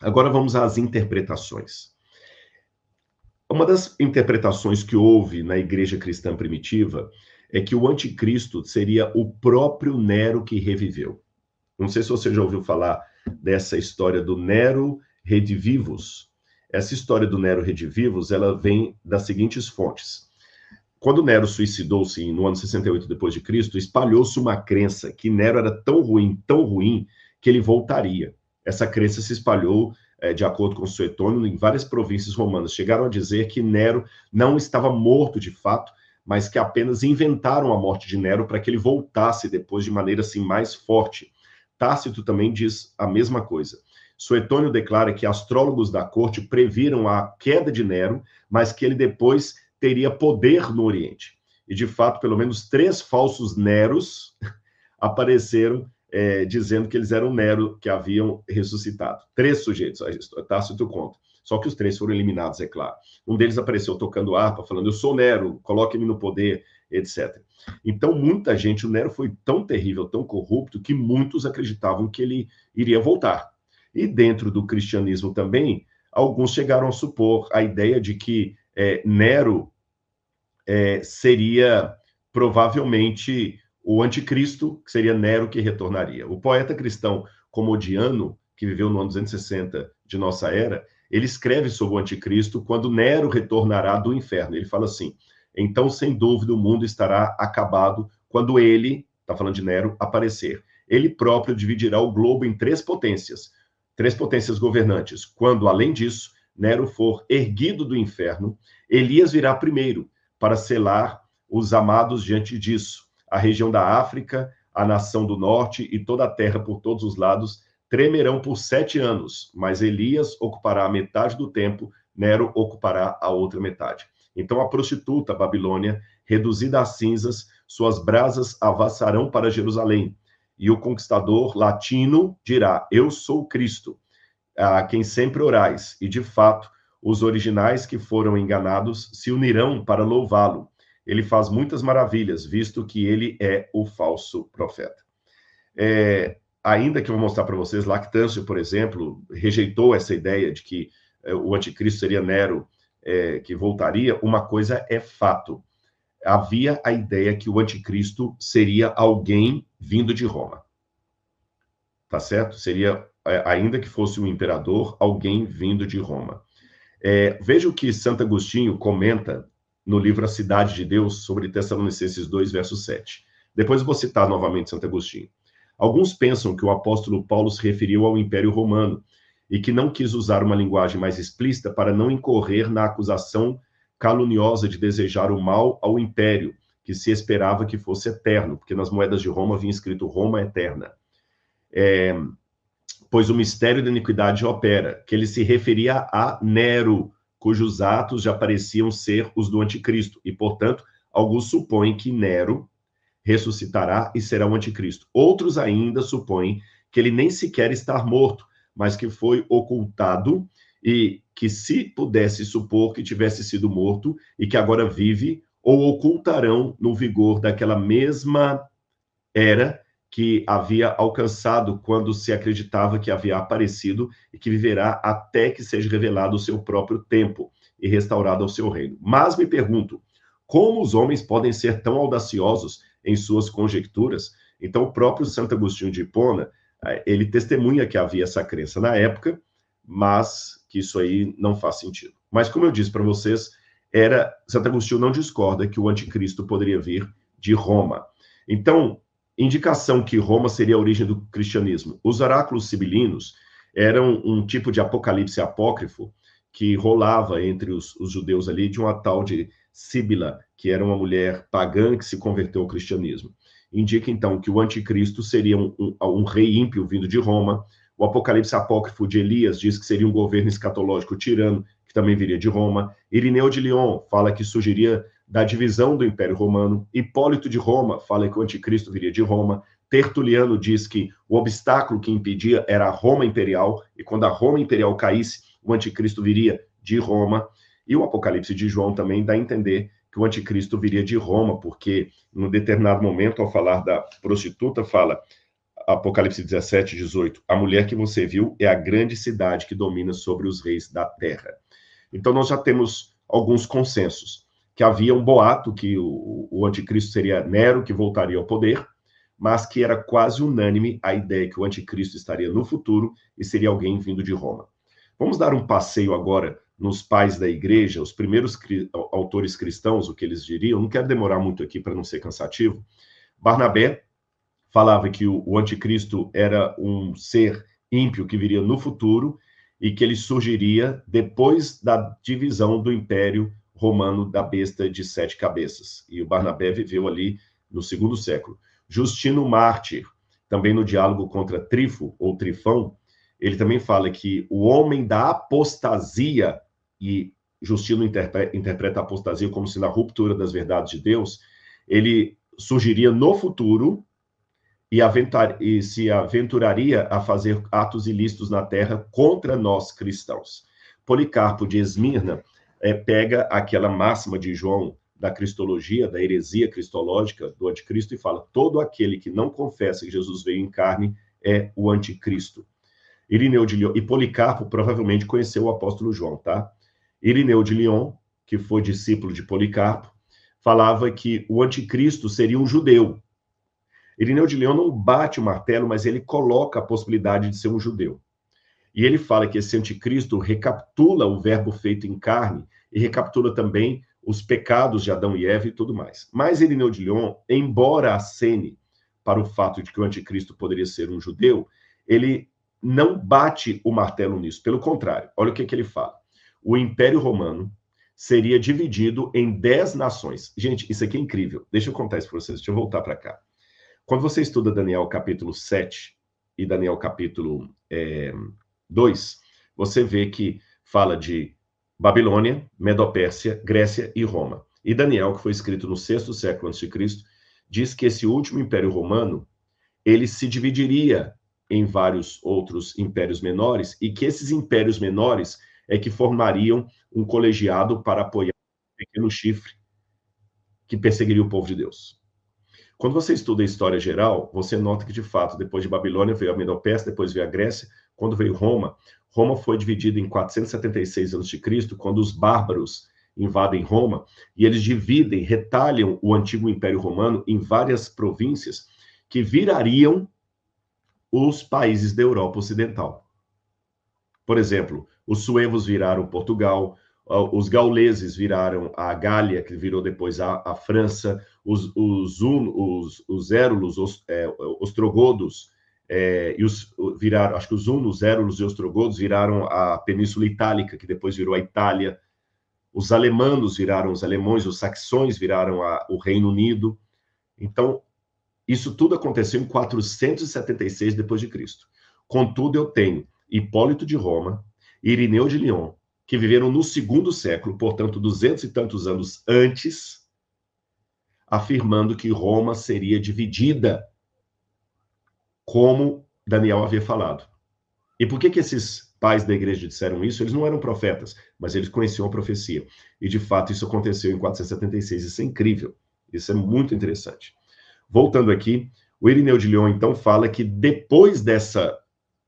Agora vamos às interpretações. Uma das interpretações que houve na igreja cristã primitiva é que o anticristo seria o próprio Nero que reviveu. Não sei se você já ouviu falar dessa história do Nero Redivivus. Essa história do Nero Redivivus, ela vem das seguintes fontes. Quando Nero suicidou-se no ano 68 depois de Cristo, espalhou-se uma crença que Nero era tão ruim, que ele voltaria. Essa crença se espalhou, de acordo com Suetônio, em várias províncias romanas. Chegaram a dizer que Nero não estava morto de fato, mas que apenas inventaram a morte de Nero para que ele voltasse depois de maneira assim mais forte. Tácito também diz a mesma coisa. Suetônio declara que astrólogos da corte previram a queda de Nero, mas que ele depois teria poder no Oriente. E, de fato, pelo menos 3 falsos Neros apareceram dizendo que eles eram Nero que haviam ressuscitado. 3 sujeitos, Tácito conta. Só que os 3 foram eliminados, é claro. Um deles apareceu tocando harpa, falando, eu sou Nero, coloque-me no poder, etc. Então, muita gente, o Nero foi tão terrível, tão corrupto, que muitos acreditavam que ele iria voltar. E dentro do cristianismo também, alguns chegaram a supor a ideia de que Nero seria provavelmente o anticristo, que seria Nero que retornaria. O poeta cristão Comodiano, que viveu no ano 260 de nossa era, ele escreve sobre o anticristo quando Nero retornará do inferno. Ele fala assim, então, sem dúvida, o mundo estará acabado quando ele, está falando de Nero, aparecer. Ele próprio dividirá o globo em 3 potências governantes. Quando, além disso, Nero for erguido do inferno, Elias virá primeiro, para selar os amados diante disso. A região da África, a nação do norte e toda a terra por todos os lados tremerão por 7 anos, mas Elias ocupará a metade do tempo, Nero ocupará a outra metade. Então a prostituta Babilônia, reduzida a cinzas, suas brasas avançarão para Jerusalém, e o conquistador latino dirá, eu sou Cristo, a quem sempre orais, e de fato, os originais que foram enganados se unirão para louvá-lo. Ele faz muitas maravilhas, visto que ele é o falso profeta. Ainda que eu vou mostrar para vocês, Lactâncio, por exemplo, rejeitou essa ideia de que o anticristo seria Nero, que voltaria. Uma coisa é fato. Havia a ideia que o anticristo seria alguém vindo de Roma. Tá certo? Seria, ainda que fosse um imperador, alguém vindo de Roma. Veja o que Santo Agostinho comenta no livro A Cidade de Deus, sobre Tessalonicenses 2, verso 7. Depois eu vou citar novamente Santo Agostinho. Alguns pensam que o apóstolo Paulo se referiu ao Império Romano e que não quis usar uma linguagem mais explícita para não incorrer na acusação caluniosa de desejar o mal ao Império, que se esperava que fosse eterno, porque nas moedas de Roma vinha escrito Roma eterna. Pois o mistério da iniquidade opera, que ele se referia a Nero, cujos atos já pareciam ser os do anticristo, e, portanto, alguns supõem que Nero ressuscitará e será o anticristo. Outros ainda supõem que ele nem sequer está morto, mas que foi ocultado e que, se pudesse supor que tivesse sido morto e que agora vive, ou ocultarão no vigor daquela mesma era que havia alcançado quando se acreditava que havia aparecido e que viverá até que seja revelado o seu próprio tempo e restaurado ao seu reino. Mas me pergunto, como os homens podem ser tão audaciosos em suas conjecturas? Então, o próprio Santo Agostinho de Hipona, ele testemunha que havia essa crença na época, mas que isso aí não faz sentido. Mas, como eu disse para vocês, Santo Agostinho não discorda que o anticristo poderia vir de Roma. Então, indicação que Roma seria a origem do cristianismo. Os oráculos sibilinos eram um tipo de apocalipse apócrifo que rolava entre os judeus ali, de uma tal de Síbila, que era uma mulher pagã que se converteu ao cristianismo. Indica, então, que o anticristo seria um rei ímpio vindo de Roma. O apocalipse apócrifo de Elias diz que seria um governo escatológico tirano, que também viria de Roma. Irineu de Lyon fala que surgiria da divisão do Império Romano. Hipólito de Roma fala que o anticristo viria de Roma. Tertuliano diz que o obstáculo que impedia era a Roma imperial, e quando a Roma imperial caísse, o anticristo viria de Roma. E o Apocalipse de João também dá a entender que o anticristo viria de Roma, porque, num determinado momento, ao falar da prostituta, fala Apocalipse 17, 18, a mulher que você viu é a grande cidade que domina sobre os reis da terra. Então, nós já temos alguns consensos, que havia um boato que o anticristo seria Nero, que voltaria ao poder, mas que era quase unânime a ideia que o anticristo estaria no futuro e seria alguém vindo de Roma. Vamos dar um passeio agora nos pais da igreja, os primeiros autores cristãos, o que eles diriam. Não quero demorar muito aqui para não ser cansativo. Barnabé falava que o anticristo era um ser ímpio que viria no futuro e que ele surgiria depois da divisão do Império Romano da besta de 7 cabeças. E o Barnabé viveu ali no segundo século. Justino Mártir, também no diálogo contra Trifo ou Trifão, ele também fala que o homem da apostasia, e Justino interpreta a apostasia como se na ruptura das verdades de Deus, ele surgiria no futuro e se aventuraria a fazer atos ilícitos na terra contra nós cristãos. Policarpo de Esmirna pega aquela máxima de João da cristologia, da heresia cristológica do anticristo e fala: todo aquele que não confessa que Jesus veio em carne é o anticristo. Irineu de Lyon, e Policarpo provavelmente conheceu o apóstolo João, tá? Irineu de Lyon, que foi discípulo de Policarpo, falava que o anticristo seria um judeu. Irineu de Lyon não bate o martelo, mas ele coloca a possibilidade de ser um judeu. E ele fala que esse anticristo recapitula o verbo feito em carne e recapitula também os pecados de Adão e Eva e tudo mais. Mas Irineu de Lyon, embora acene para o fato de que o anticristo poderia ser um judeu, ele não bate o martelo nisso. Pelo contrário, olha o que ele fala. O Império Romano seria dividido em 10 nações. Gente, isso aqui é incrível. Deixa eu contar isso para vocês. Deixa eu voltar para cá. Quando você estuda Daniel capítulo 7 e Daniel capítulo 2, você vê que fala de Babilônia, Medopérsia, Grécia e Roma. E Daniel, que foi escrito no 6º século a.C., diz que esse último Império Romano, ele se dividiria em vários outros impérios menores e que esses impérios menores é que formariam um colegiado para apoiar o pequeno chifre que perseguiria o povo de Deus. Quando você estuda a história geral, você nota que, de fato, depois de Babilônia veio a Medopérsia, depois veio a Grécia, quando veio Roma, Roma foi dividida em 476 a.C., quando os bárbaros invadem Roma, e eles dividem, retalham o antigo Império Romano em várias províncias que virariam os países da Europa Ocidental. Por exemplo, os suevos viraram Portugal, os gauleses viraram a Gália, que virou depois a França, os érulos, ostrogodos, viraram, acho que os hunos, érulos e ostrogodos viraram a Península Itálica, que depois virou a Itália. Os alemanos viraram os alemães, os saxões viraram o Reino Unido. Então, isso tudo aconteceu em 476 depois de Cristo. Contudo, eu tenho Hipólito de Roma, Irineu de Lyon, que viveram no 2º século, portanto, 200 e tantos anos antes, afirmando que Roma seria dividida, como Daniel havia falado. E por que esses pais da igreja disseram isso? Eles não eram profetas, mas eles conheciam a profecia. E, de fato, isso aconteceu em 476. Isso é incrível. Isso é muito interessante. Voltando aqui, o Irineu de Lyon, então, fala que depois dessa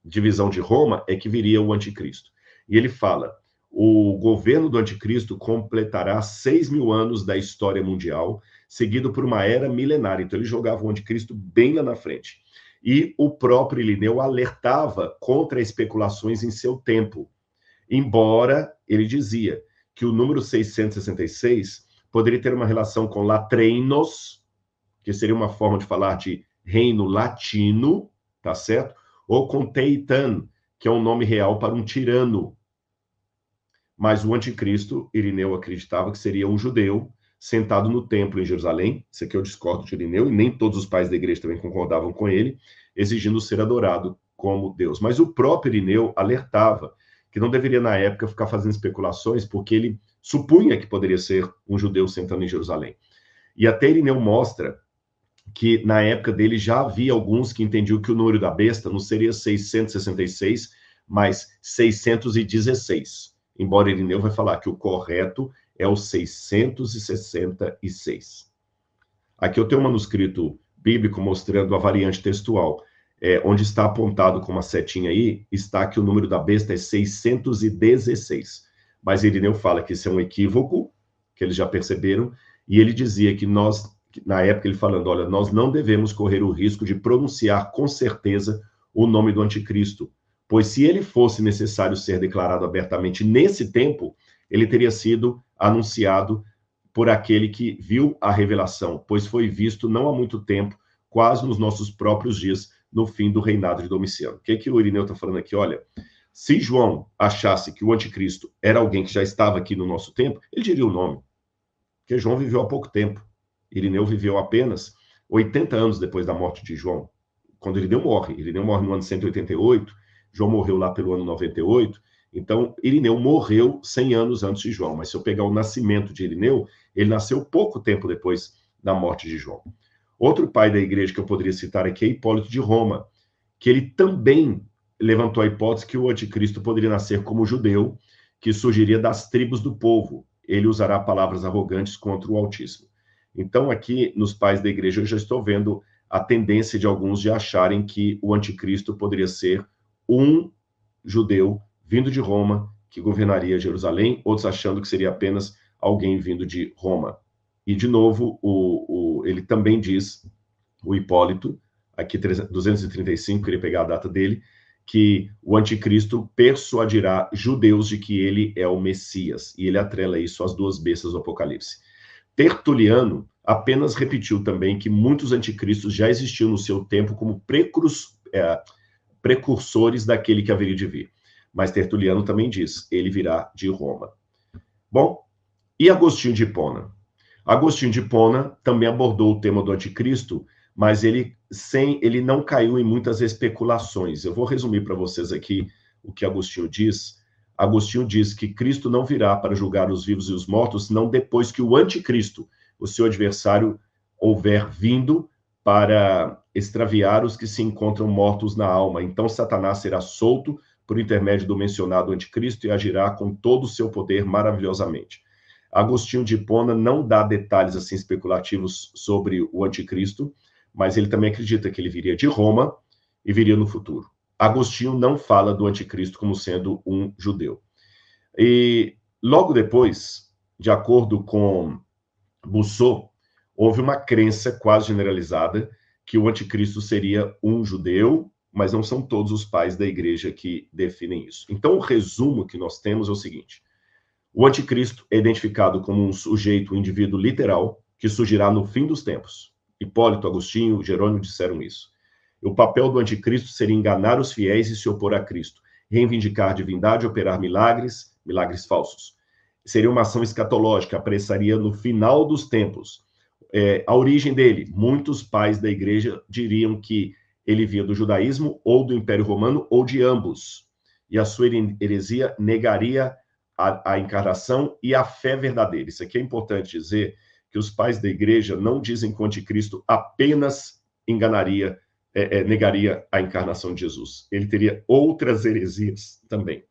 divisão de Roma é que viria o anticristo. E ele fala: o governo do anticristo completará 6.000 anos da história mundial, seguido por uma era milenária. Então ele jogava o anticristo bem lá na frente. E o próprio Irineu alertava contra especulações em seu tempo, embora ele dizia que o número 666 poderia ter uma relação com latreinos, que seria uma forma de falar de reino latino, tá certo? Ou com Teitan, que é um nome real para um tirano. Mas o anticristo, Irineu acreditava que seria um judeu sentado no templo em Jerusalém. Isso aqui eu discordo de Irineu, e nem todos os pais da igreja também concordavam com ele, exigindo ser adorado como Deus. Mas o próprio Irineu alertava que não deveria, na época, ficar fazendo especulações, porque ele supunha que poderia ser um judeu sentando em Jerusalém. E até Irineu mostra que na época dele já havia alguns que entendiam que o número da besta não seria 666, mas 616. Embora Irineu vai falar que o correto é o 666. Aqui eu tenho um manuscrito bíblico mostrando a variante textual. onde está apontado com uma setinha aí, está que o número da besta é 616. Mas Irineu fala que isso é um equívoco, que eles já perceberam, e ele dizia que nós, na época ele falando, olha, nós não devemos correr o risco de pronunciar com certeza o nome do anticristo, pois se ele fosse necessário ser declarado abertamente nesse tempo, ele teria sido anunciado por aquele que viu a revelação, pois foi visto não há muito tempo, quase nos nossos próprios dias, no fim do reinado de Domiciano. O que o Irineu está falando aqui? Olha, se João achasse que o anticristo era alguém que já estava aqui no nosso tempo, ele diria o nome, porque João viveu há pouco tempo. Irineu viveu apenas 80 anos depois da morte de João, quando Irineu morre. Irineu morre no ano 188, João morreu lá pelo ano 98, então Irineu morreu 100 anos antes de João, mas se eu pegar o nascimento de Irineu, ele nasceu pouco tempo depois da morte de João. Outro pai da igreja que eu poderia citar aqui é Hipólito de Roma, que ele também levantou a hipótese que o anticristo poderia nascer como judeu, que surgiria das tribos do povo. Ele usará palavras arrogantes contra o Altíssimo. Então, aqui nos pais da igreja, eu já estou vendo a tendência de alguns de acharem que o anticristo poderia ser um judeu vindo de Roma, que governaria Jerusalém, outros achando que seria apenas alguém vindo de Roma. E, de novo, ele também diz, o Hipólito, aqui 235, queria pegar a data dele, que o anticristo persuadirá judeus de que ele é o Messias, e ele atrela isso às duas bestas do Apocalipse. Tertuliano apenas repetiu também que muitos anticristos já existiam no seu tempo como precursores daquele que haveria de vir. Mas Tertuliano também diz, ele virá de Roma. Bom, e Agostinho de Hipona? Agostinho de Hipona também abordou o tema do anticristo, mas ele não caiu em muitas especulações. Eu vou resumir para vocês aqui o que Agostinho diz. Agostinho diz que Cristo não virá para julgar os vivos e os mortos, senão depois que o anticristo, o seu adversário, houver vindo para extraviar os que se encontram mortos na alma. Então Satanás será solto por intermédio do mencionado anticristo e agirá com todo o seu poder maravilhosamente. Agostinho de Hipona não dá detalhes assim especulativos sobre o anticristo, mas ele também acredita que ele viria de Roma e viria no futuro. Agostinho não fala do anticristo como sendo um judeu. E logo depois, de acordo com Boussot, houve uma crença quase generalizada que o anticristo seria um judeu, mas não são todos os pais da igreja que definem isso. Então, o resumo que nós temos é o seguinte: o anticristo é identificado como um sujeito, um indivíduo literal, que surgirá no fim dos tempos. Hipólito, Agostinho, Jerônimo disseram isso. O papel do anticristo seria enganar os fiéis e se opor a Cristo, reivindicar divindade, operar milagres falsos. Seria uma ação escatológica, apareceria no final dos tempos. A origem dele, muitos pais da igreja diriam que ele via do judaísmo ou do Império Romano ou de ambos. E a sua heresia negaria a encarnação e a fé verdadeira. Isso aqui é importante dizer, que os pais da igreja não dizem que o anticristo apenas negaria a encarnação de Jesus. Ele teria outras heresias também.